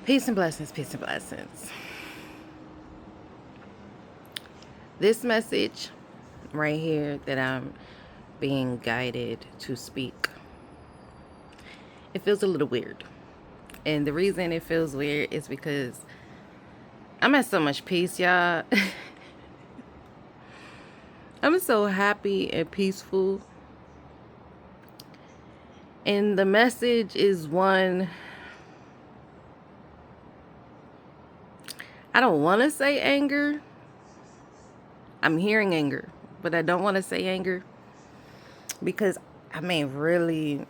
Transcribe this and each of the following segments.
Peace and blessings, peace and blessings. This message right here that I'm being guided to speak, it feels a little weird. And the reason it feels weird is because I'm at so much peace, y'all. I'm so happy and peaceful. And the message is one, I don't want to say anger. I'm hearing anger, but I don't want to say anger because, really,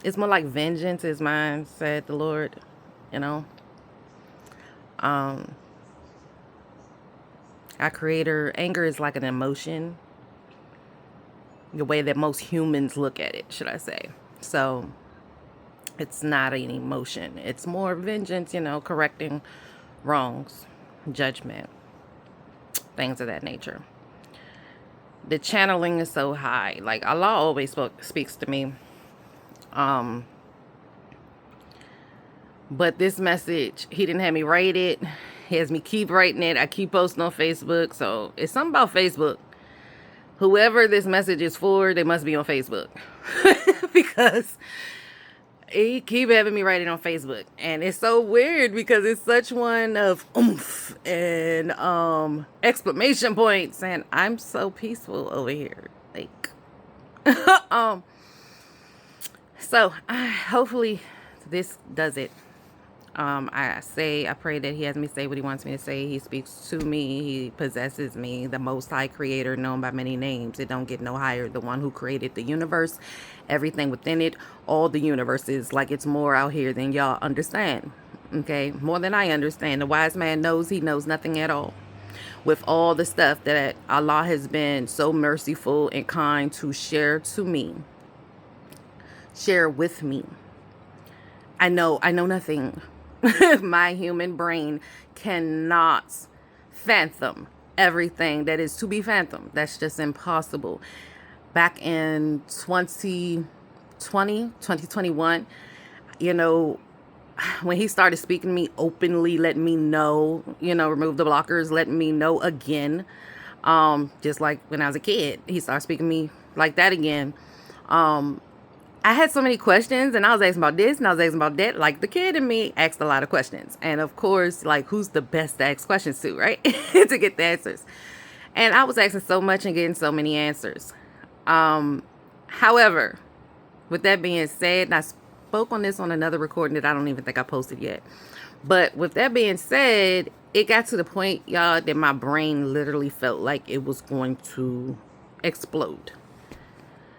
it's more like vengeance is mine, said the Lord, you know. Um, our creator, anger is like an emotion, the way that most humans look at it, should I say. So it's not an emotion. It's more vengeance, correcting wrongs, judgment, things of that nature. The channeling is so high. Like Allah always speaks to me. But this message, he didn't have me write it. He has me keep writing it. I keep posting on Facebook. So it's something about Facebook. Whoever this message is for, they must be on Facebook. Because he keep having me write it on Facebook. And it's so weird because it's such one of oomph and exclamation points. And I'm so peaceful over here. Like so hopefully this does it. I pray that he has me say what he wants me to say. He speaks to me. He possesses me, the Most High Creator, known by many names. It don't get no higher. The one who created the universe, everything within it, all the universes. Like it's more out here than y'all understand. Okay, more than I understand. The wise man knows he knows nothing at all. With all the stuff that Allah has been so merciful and kind to share with me. I know nothing. My human brain cannot fathom everything that is to be fathomed. That's just impossible. Back in 2021, when he started speaking to me openly, letting me know, remove the blockers, letting me know again. Just like when I was a kid, he started speaking to me like that again. I had so many questions and I was asking about this and I was asking about that. Like the kid in me asked a lot of questions. And of course, like who's the best to ask questions to, right? To get the answers. And I was asking so much and getting so many answers. However, with that being said, and I spoke on this on another recording that I don't even think I posted yet. But with that being said, it got to the point, y'all, that my brain literally felt like it was going to explode.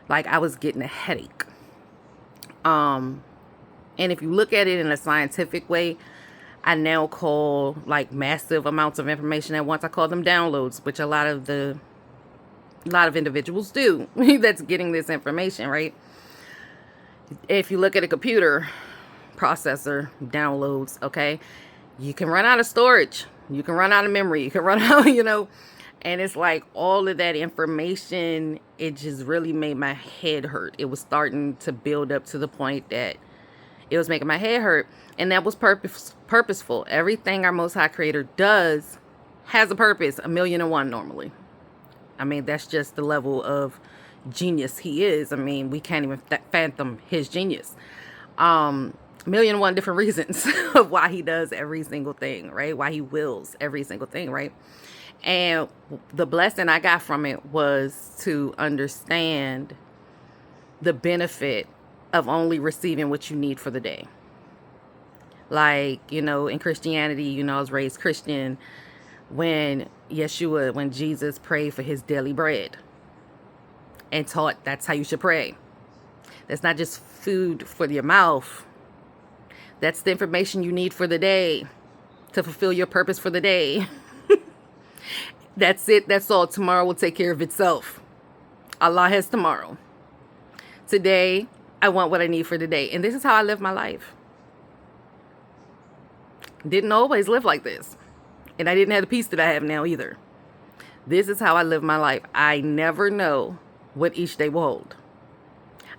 Like I was getting a headache. And if you look at it in a scientific way, I now call like massive amounts of information at once. I call them downloads, which a lot of individuals do. That's getting this information, right? If you look at a computer processor, downloads, okay, you can run out of storage, you can run out of memory, you can run out, and it's like all of that information, it just really made my head hurt. It was starting to build up to the point that it was making my head hurt. And that was purposeful. Everything our Most High Creator does has a purpose, 1,000,001 normally. That's just the level of genius he is. We can't even fathom his genius. 1,000,001 different reasons of why he does every single thing, right? Why he wills every single thing, right? And the blessing I got from it was to understand the benefit of only receiving what you need for the day. Like, in Christianity, I was raised Christian when Jesus prayed for his daily bread and taught that's how you should pray. That's not just food for your mouth. That's the information you need for the day to fulfill your purpose for the day. That's it. That's all. Tomorrow will take care of itself. Allah has tomorrow. Today, I want what I need for today. And this is how I live my life. Didn't always live like this. And I didn't have the peace that I have now either. This is how I live my life. I never know what each day will hold.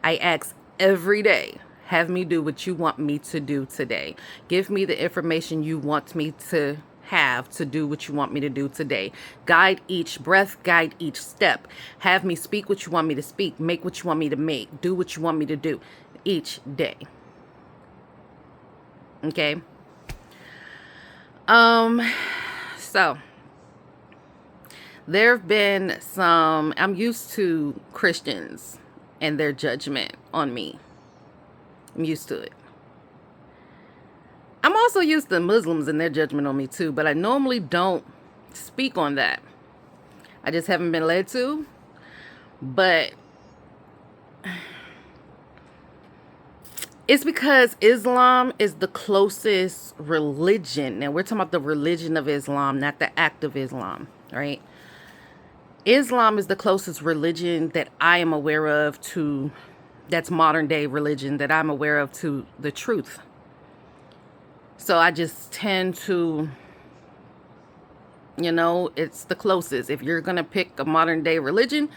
I ask every day, Have me do what you want me to do today. Give me the information you want me to have to do what you want me to do today. Guide each breath, guide each step. Have me speak what you want me to speak, make what you want me to make, do what you want me to do each day. Okay? So there have been some, I'm used to Christians and their judgment on me. I'm used to it. I'm also used to Muslims and their judgment on me too, but I normally don't speak on that. I just haven't been led to. But it's because Islam is the closest religion. Now, we're talking about the religion of Islam, not the act of Islam, right? Islam is the closest religion that I am aware of to, that's modern day religion, that I'm aware of to the truth. So I just tend to, it's the closest. If you're going to pick a modern day religion,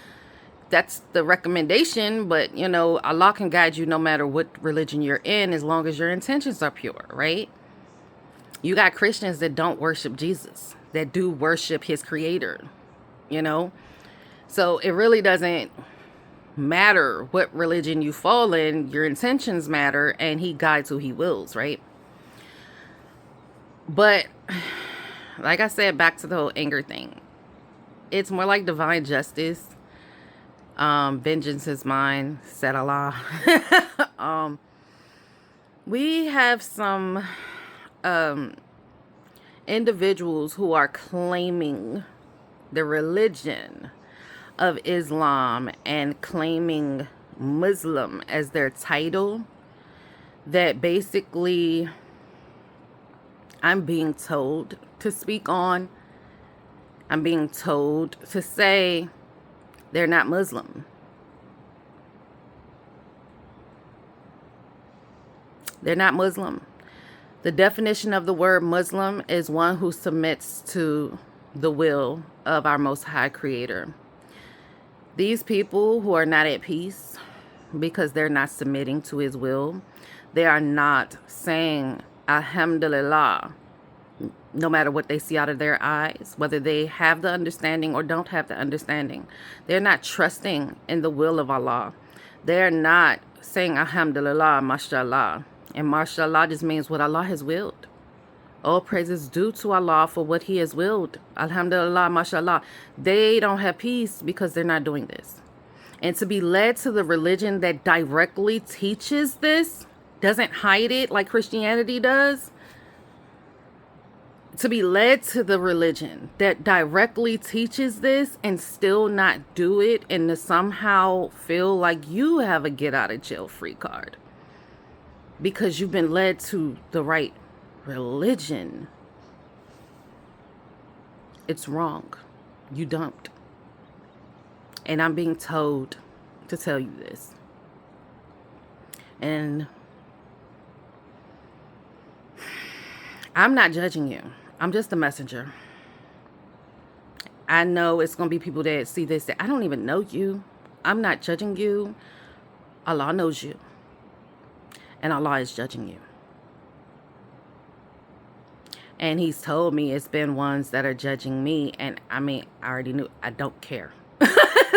that's the recommendation. But, Allah can guide you no matter what religion you're in, as long as your intentions are pure, right? You got Christians that don't worship Jesus, that do worship his creator, So it really doesn't matter what religion you fall in. Your intentions matter, and he guides who he wills, right? But like I said, back to the whole anger thing. It's more like divine justice. Vengeance is mine, said Allah. We have some individuals who are claiming the religion of Islam and claiming Muslim as their title, that basically I'm being told to speak on. I'm being told to say they're not Muslim. They're not Muslim. The definition of the word Muslim is one who submits to the will of our Most High Creator. These people who are not at peace because they're not submitting to his will, they are not saying Alhamdulillah, no matter what they see out of their eyes, whether they have the understanding or don't have the understanding. They're not trusting in the will of Allah. They're not saying Alhamdulillah, mashallah. And mashallah just means what Allah has willed. All praises due to Allah for what he has willed. Alhamdulillah, mashallah. They don't have peace because they're not doing this. And to be led to the religion that directly teaches this, doesn't hide it like Christianity does. To be led to the religion that directly teaches this and still not do it, and to somehow feel like you have a get out of jail free card because you've been led to the right religion. It's wrong. You don't. And I'm being told to tell you this. And I'm not judging you. I'm just a messenger. I know it's going to be people that see this that I don't even know you. I'm not judging you. Allah knows you. And Allah is judging you. And he's told me it's been ones that are judging me. And I already knew. I don't care.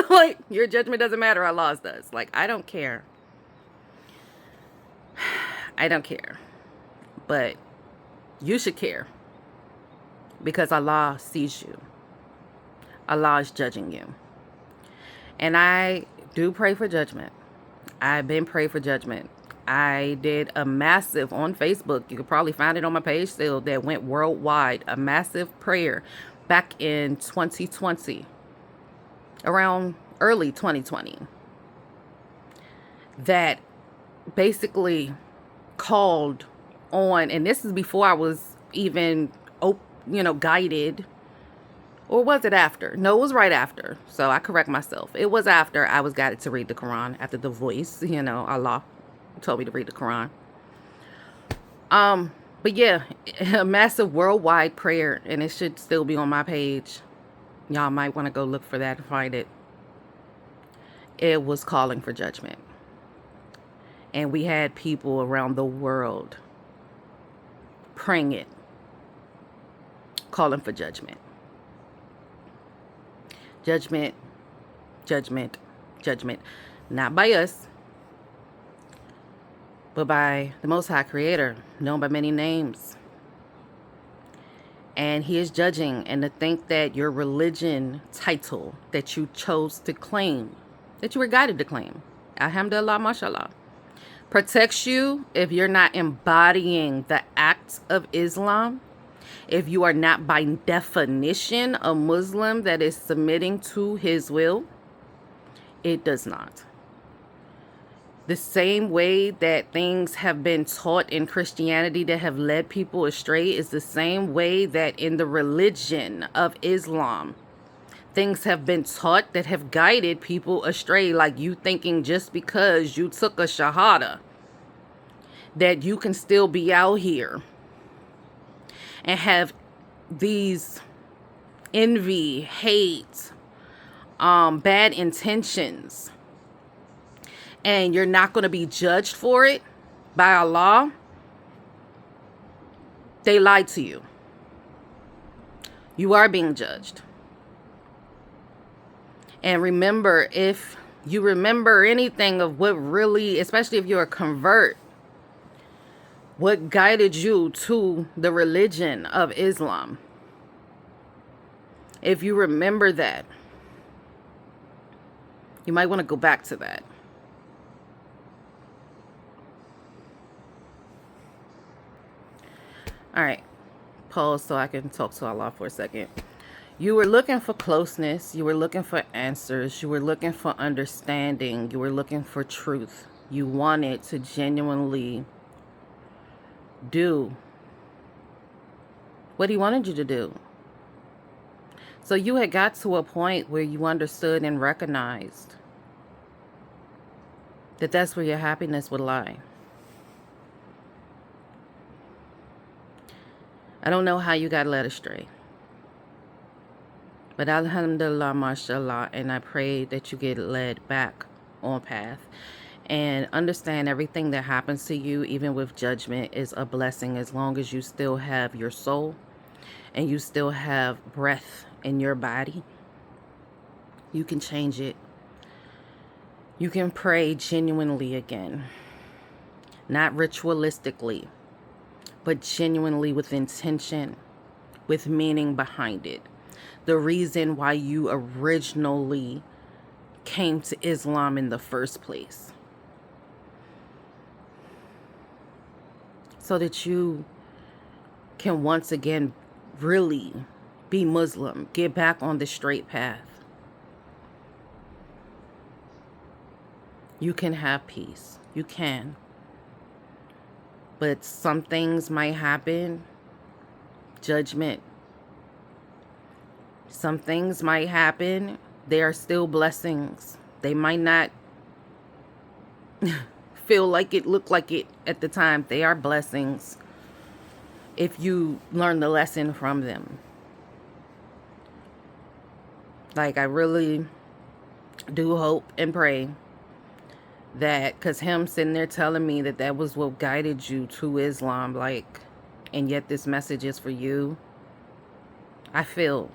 Like, your judgment doesn't matter. Allah's does. Like, I don't care. I don't care. But you should care. Because Allah sees you. Allah is judging you. And I do pray for judgment. I've been praying for judgment. I did a massive on Facebook. You could probably find it on my page still, that went worldwide. A massive prayer back in 2020. Around early 2020. That basically called on, and this is before I was even guided. Or was it after? No, it was right after. So I correct myself. It was after I was guided to read the Quran. After the voice, Allah told me to read the Quran. But yeah, a massive worldwide prayer, and it should still be on my page. Y'all might want to go look for that and find it. It was calling for judgment. And we had people around the world praying it, calling for judgment. Judgment, judgment, judgment. Not by us, but by the Most High Creator, known by many names. And He is judging. And to think that your religion title that you chose to claim, that you were guided to claim, alhamdulillah, mashallah, protects you if you're not embodying the acts of Islam, if you are not by definition a Muslim that is submitting to His will, it does not. The same way that things have been taught in Christianity that have led people astray is the same way that in the religion of Islam, things have been taught that have guided people astray. Like you thinking just because you took a shahada that you can still be out here and have these envy, hate, bad intentions, and you're not going to be judged for it by Allah. They lied to you. You are being judged. And remember, if you remember anything of what really, especially if you're a convert, what guided you to the religion of Islam, if you remember that, you might want to go back to that. All right, pause so I can talk to Allah for a second. You were looking for closeness. You were looking for answers. You were looking for understanding. You were looking for truth. You wanted to genuinely do what He wanted you to do. So you had got to a point where you understood and recognized that that's where your happiness would lie. I don't know how you got led astray. But alhamdulillah, mashallah, and I pray that you get led back on path. And understand everything that happens to you, even with judgment, is a blessing as long as you still have your soul and you still have breath in your body. You can change it. You can pray genuinely again. Not ritualistically, but genuinely with intention, with meaning behind it. The reason why you originally came to Islam in the first place. So that you can once again really be Muslim, get back on the straight path. You can have peace. You can. But some things might happen. Judgment. Some things might happen. They are still blessings. They might not feel like it, look like it at the time. They are blessings if you learn the lesson from them. Like, I really do hope and pray that, because him sitting there telling me that that was what guided you to Islam, like, and yet this message is for you. I feel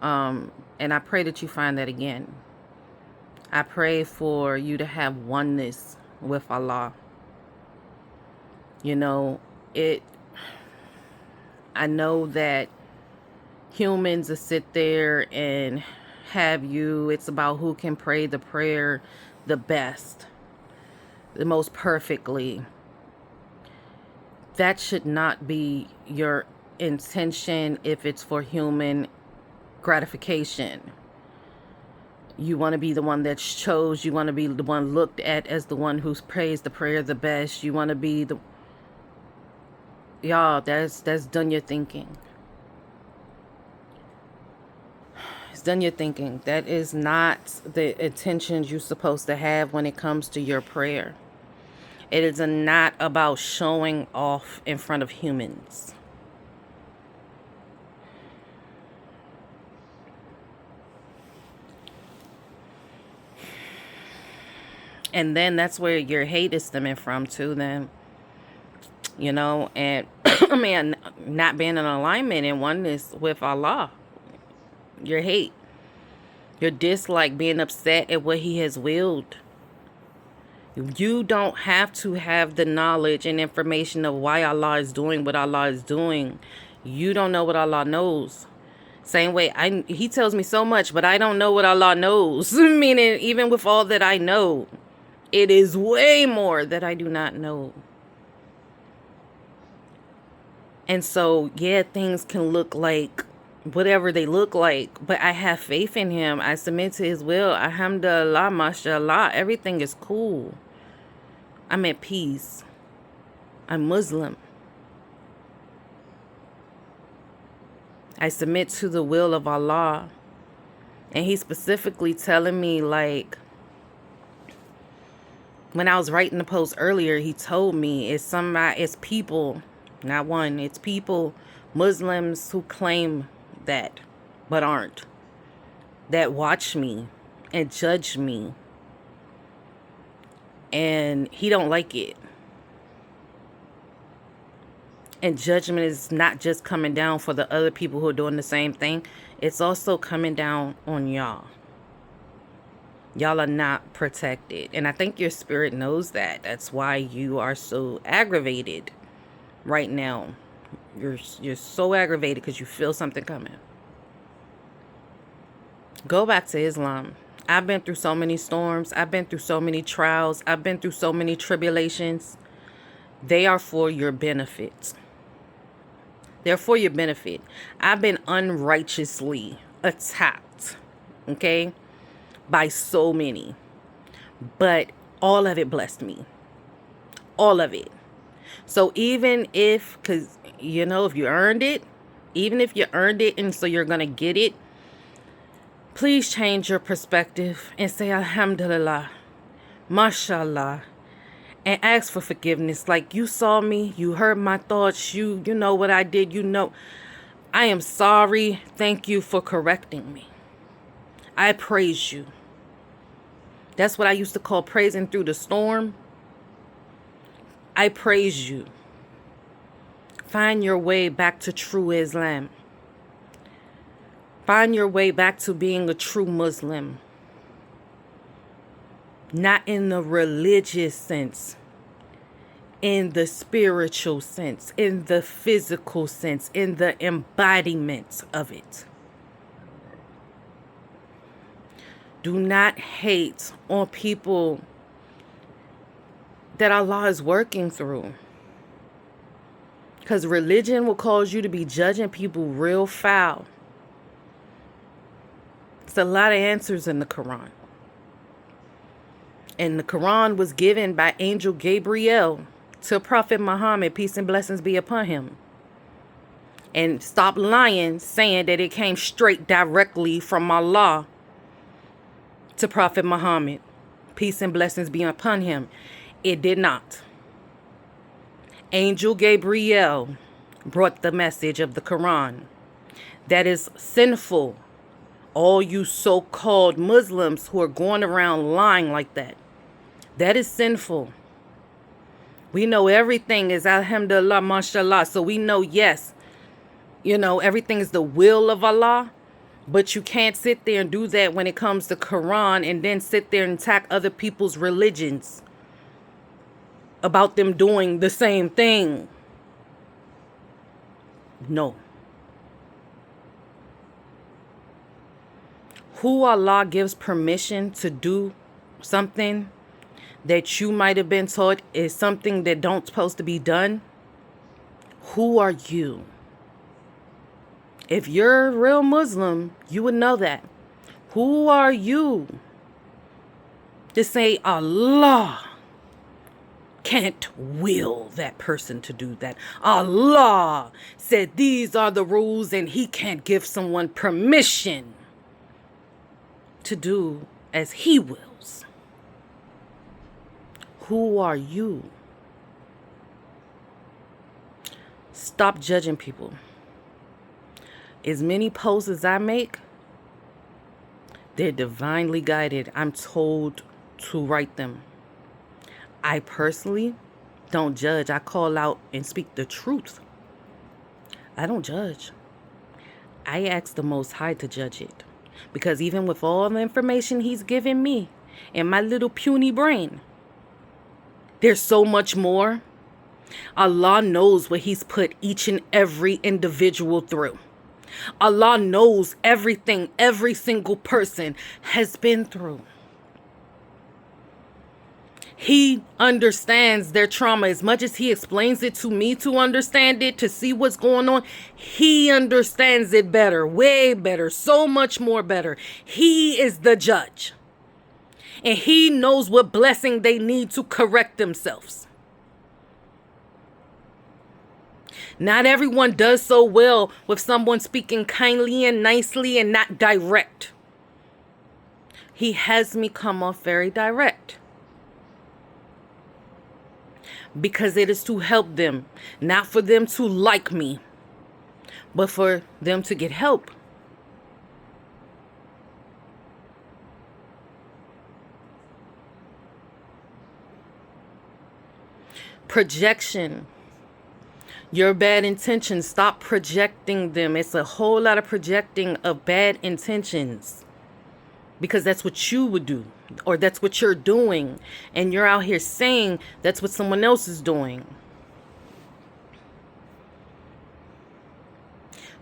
and I pray that you find that again. I pray for you to have oneness with Allah. You know, I know that humans will sit there and have you, it's about who can pray the prayer the best, the most perfectly. That should not be your intention if it's for human gratification. You want to be the one that's chose. You want to be the one looked at as the one who prays the prayer the best. You want to be the... Y'all, that's done your thinking. It's done your thinking. That is not the intentions you're supposed to have when it comes to your prayer. It is not about showing off in front of humans. And then that's where your hate is stemming from too then. You know, and I mean, not being in alignment and oneness with Allah. Your hate. Your dislike, being upset at what he has willed. You don't have to have the knowledge and information of why Allah is doing what Allah is doing. You don't know what Allah knows. Same way, he tells me so much, but I don't know what Allah knows. Meaning, even with all that I know, it is way more that I do not know. And so, yeah, things can look like whatever they look like, but I have faith in him. I submit to his will. Alhamdulillah, mashallah, everything is cool. I'm at peace. I'm Muslim. I submit to the will of Allah. And he's specifically telling me, like, when I was writing the post earlier, he told me it's people, not one, it's people, Muslims who claim that, but aren't, that watch me and judge me. And he don't like it. And judgment is not just coming down for the other people who are doing the same thing. It's also coming down on y'all. Y'all are not protected. And I think your spirit knows that. That's why you are so aggravated right now. You're so aggravated because you feel something coming. Go back to Islam. I've been through so many storms. I've been through so many trials. I've been through so many tribulations. They are for your benefit. They're for your benefit. I've been unrighteously attacked, okay, by so many. But all of it blessed me. All of it. So even if, because, you know, if you earned it, even if you earned it and so you're going to get it, please change your perspective and say, Alhamdulillah, mashallah, and ask for forgiveness. Like, you saw me, you heard my thoughts, you know what I did, you know. I am sorry. Thank you for correcting me. I praise you. That's what I used to call praising through the storm. I praise you. Find your way back to true Islam. Find your way back to being a true Muslim. Not in the religious sense, in the spiritual sense, in the physical sense, in the embodiment of it. Do not hate on people that Allah is working through. Because religion will cause you to be judging people real foul. It's a lot of answers in the Quran. And the Quran was given by Angel Gabriel to Prophet Muhammad, peace and blessings be upon him. And stop lying, saying that it came straight directly from Allah to Prophet Muhammad, peace and blessings be upon him. It did not. Angel Gabriel brought the message of the Quran. That is sinful. All you so-called Muslims who are going around lying like that. That is sinful. We know everything is alhamdulillah, mashallah. So we know, yes, you know, everything is the will of Allah. But you can't sit there and do that when it comes to Quran and then sit there and attack other people's religions about them doing the same thing. No. Who Allah gives permission to do something that you might have been taught is something that don't supposed to be done, who are you? If you're a real Muslim, you would know that. Who are you to say Allah can't will that person to do that? Allah said these are the rules and he can't give someone permission to do as he wills. Who are you? Stop judging people. As many posts as I make, they're divinely guided. I'm told to write them. I personally don't judge. I call out and speak the truth. I don't judge. I ask the Most High to judge it. Because even with all the information he's given me in my little puny brain, there's so much more. Allah knows what he's put each and every individual through. Allah knows everything every single person has been through. He understands their trauma as much as he explains it to me to understand it, to see what's going on. He understands it better, way better, so much more better. He is the judge. And he knows what blessing they need to correct themselves. Not everyone does so well with someone speaking kindly and nicely and not direct. He has me come off very direct. Because it is to help them, not for them to like me, but for them to get help. Projection. Your bad intentions, stop projecting them. It's a whole lot of projecting of bad intentions. Because that's what you would do. Or that's what you're doing. And you're out here saying that's what someone else is doing.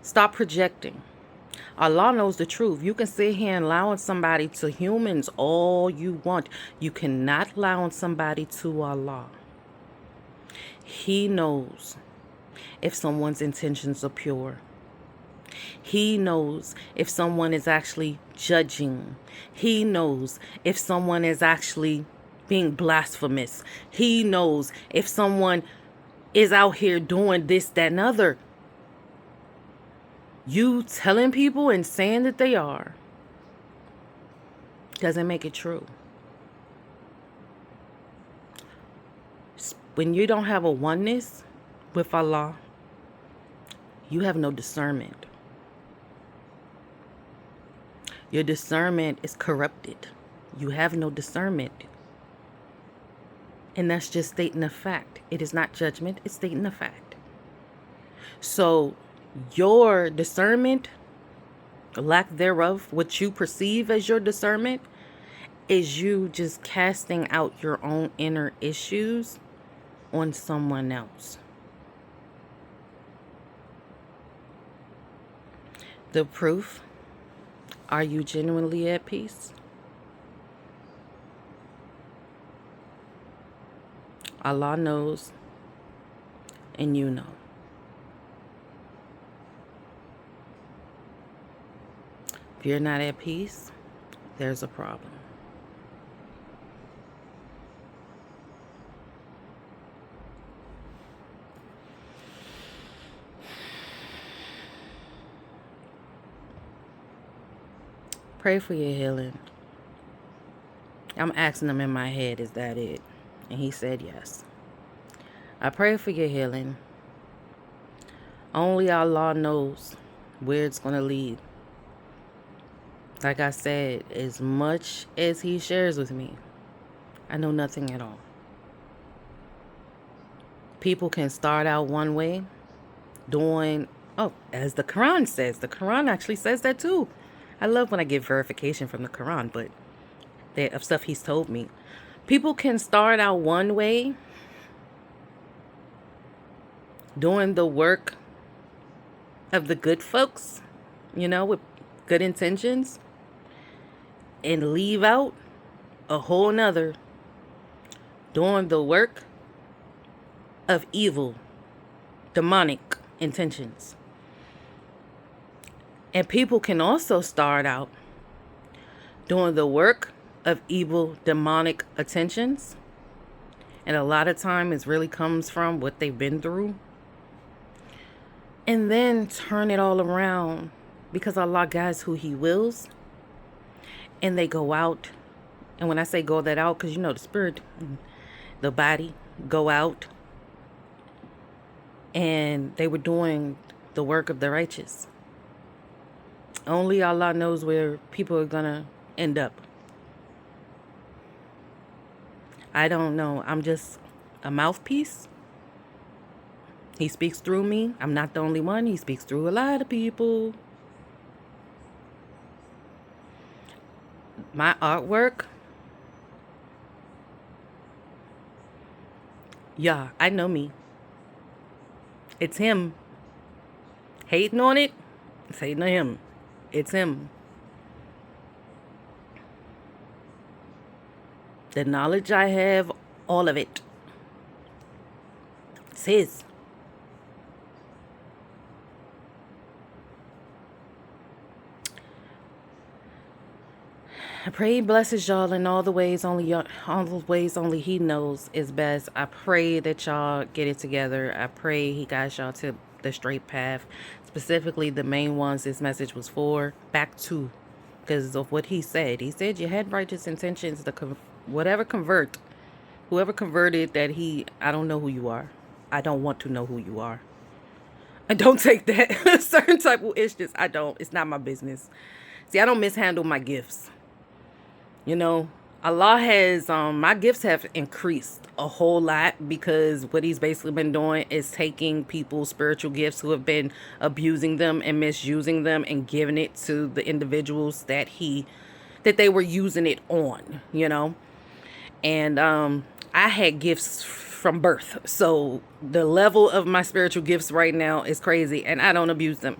Stop projecting. Allah knows the truth. You can sit here and lie on somebody to humans all you want. You cannot lie on somebody to Allah. He knows if someone's intentions are pure. He knows if someone is actually judging. He knows if someone is actually being blasphemous. He knows if someone is out here doing this, that, and other. You telling people and saying that they are doesn't make it true. When you don't have a oneness with Allah, you have no discernment. Your discernment is corrupted. You have no discernment. And that's just stating a fact. It is not judgment. It's stating a fact. So your discernment, lack thereof, what you perceive as your discernment, is you just casting out your own inner issues on someone else. The proof, are you genuinely at peace? Allah knows, and you know. If you're not at peace, there's a problem. Pray for your healing. I'm asking him in my head, is that it? And he said yes. I pray for your healing. Only Allah knows where it's going to lead. Like I said, as much as he shares with me, I know nothing at all. People can start out one way, doing, as the Quran says. The Quran actually says that too. I love when I get verification from the Quran, but of stuff he's told me. People can start out one way, doing the work of the good folks, with good intentions, and leave out a whole nother, doing the work of evil, demonic intentions. And people can also start out doing the work of evil, demonic intentions. And a lot of time it really comes from what they've been through. And then turn it all around, because Allah guides who he wills. And they go out. And when I say go that out, because the spirit, the body, go out. And they were doing the work of the righteous. Only Allah knows where people are going to end up. I don't know. I'm just a mouthpiece. He speaks through me. I'm not the only one. He speaks through a lot of people. My artwork, yeah, I know me. It's him. Hating on it, it's hating on him. It's him. The knowledge I have, all of it, it's his. I pray he blesses y'all in all the ways only he knows is best. I pray that y'all get it together. I pray he guides y'all to the straight path. Specifically, the main ones this message was for. Back to, because of what he said. He said you had righteous intentions to whoever converted that I don't know who you are. I don't want to know who you are. I don't take that certain type of issues. I don't. It's not my business. See, I don't mishandle my gifts. You know, Allah has, my gifts have increased a whole lot because what he's basically been doing is taking people's spiritual gifts who have been abusing them and misusing them and giving it to the individuals that they were using it on, you know. And I had gifts from birth. So the level of my spiritual gifts right now is crazy and I don't abuse them.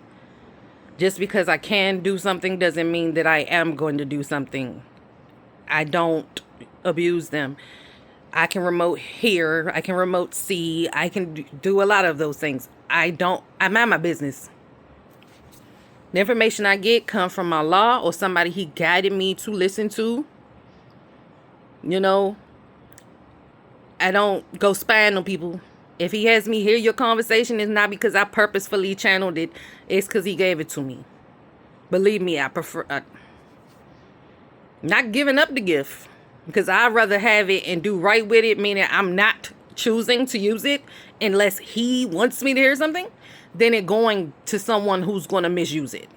Just because I can do something doesn't mean that I am going to do something. I don't abuse them. I can remote hear. I can remote see. I can do a lot of those things. I mind my business. The information I get come from Allah or somebody he guided me to listen to. You know, I don't go spying on people. If he has me hear your conversation, it's not because I purposefully channeled it. It's because he gave it to me. Believe me, I prefer... not giving up the gift because I'd rather have it and do right with it, meaning I'm not choosing to use it unless he wants me to hear something, than it going to someone who's going to misuse it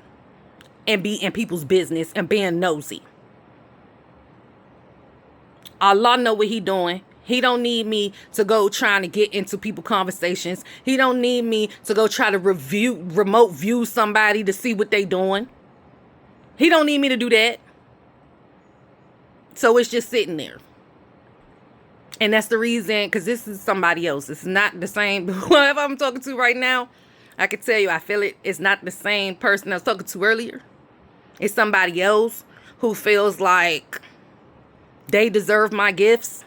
and be in people's business and being nosy. Allah know what he doing. He don't need me to go trying to get into people's conversations. He don't need me to go try to remote view somebody to see what they doing. He don't need me to do that. So it's just sitting there. And that's the reason, because this is somebody else. It's not the same. Whoever I'm talking to right now, I can tell you, I feel it. It's not the same person I was talking to earlier. It's somebody else who feels like they deserve my gifts.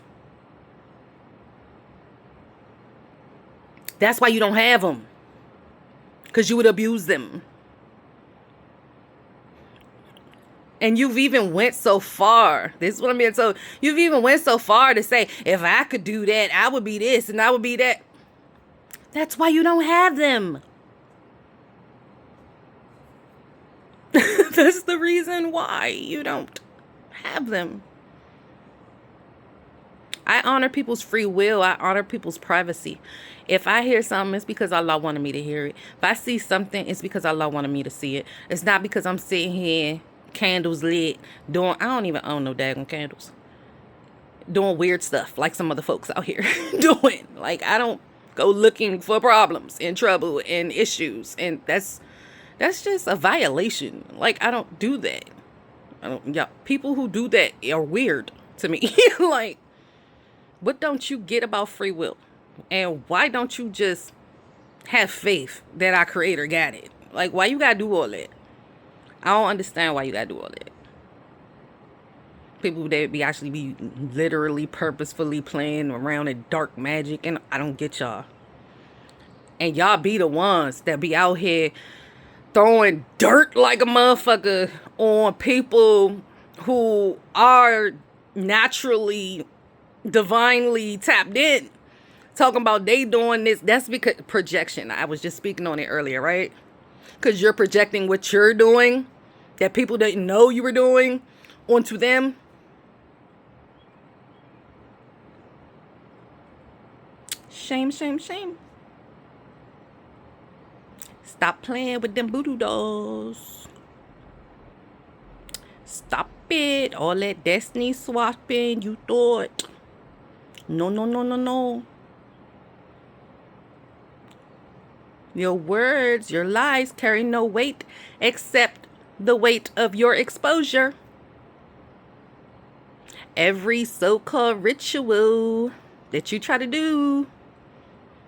That's why you don't have them. Because you would abuse them. And you've even went so far. This is what I'm being told. You've even went so far to say, if I could do that, I would be this and I would be that. That's why you don't have them. That's the reason why you don't have them. I honor people's free will. I honor people's privacy. If I hear something, it's because Allah wanted me to hear it. If I see something, it's because Allah wanted me to see it. It's not because I'm sitting here, candles lit, doing, I don't even own no daggone candles, doing weird stuff like some other folks out here doing. Like, I don't go looking for problems and trouble and issues, and that's just a violation. Like, I don't do that. People who do that are weird to me. Like, what don't you get about free will? And why don't you just have faith that our creator got it? Like, why you gotta do all that? I don't understand why you gotta do all that. People that be literally purposefully playing around in dark magic, and I don't get y'all. And y'all be the ones that be out here throwing dirt like a motherfucker on people who are naturally, divinely tapped in. Talking about they doing this. That's because projection. I was just speaking on it earlier, right? Because you're projecting what you're doing that people didn't know you were doing onto them. Shame, shame, shame. Stop playing with them voodoo dolls. Stop it. All that destiny swapping you thought. No, no, no, no, no. Your words, your lies carry no weight except the weight of your exposure. Every so-called ritual that you try to do,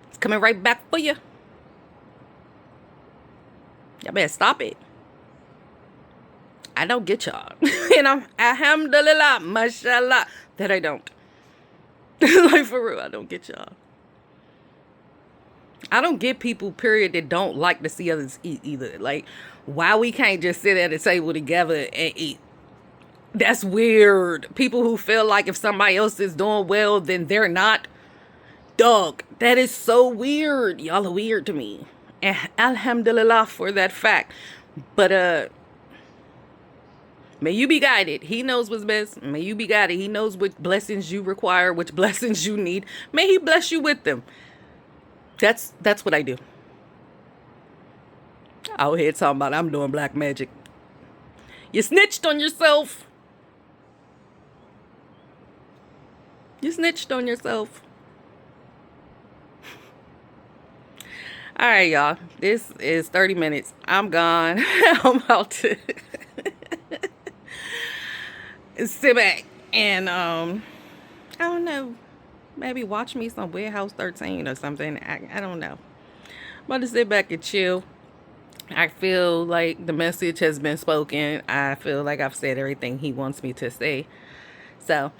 it's coming right back for you. Y'all better stop it. I don't get y'all. You know, alhamdulillah, mashallah, that I don't. Like, for real, I don't get y'all. I don't get people, period, that don't like to see others eat either. Like, why we can't just sit at a table together and eat? That's weird. People who feel like if somebody else is doing well, then they're not. Dog, that is so weird. Y'all are weird to me. And alhamdulillah for that fact. But, may you be guided. He knows what's best. May you be guided. He knows which blessings you require, which blessings you need. May he bless you with them. That's what I do. Out here talking about I'm doing black magic. You snitched on yourself. You snitched on yourself. All right, y'all. This is 30 minutes. I'm gone. I'm about to sit back and I don't know. Maybe watch me some Warehouse 13 or something. I don't know. I'm about to sit back and chill. I feel like the message has been spoken. I feel like I've said everything he wants me to say. So,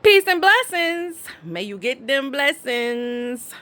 peace and blessings. May you get them blessings.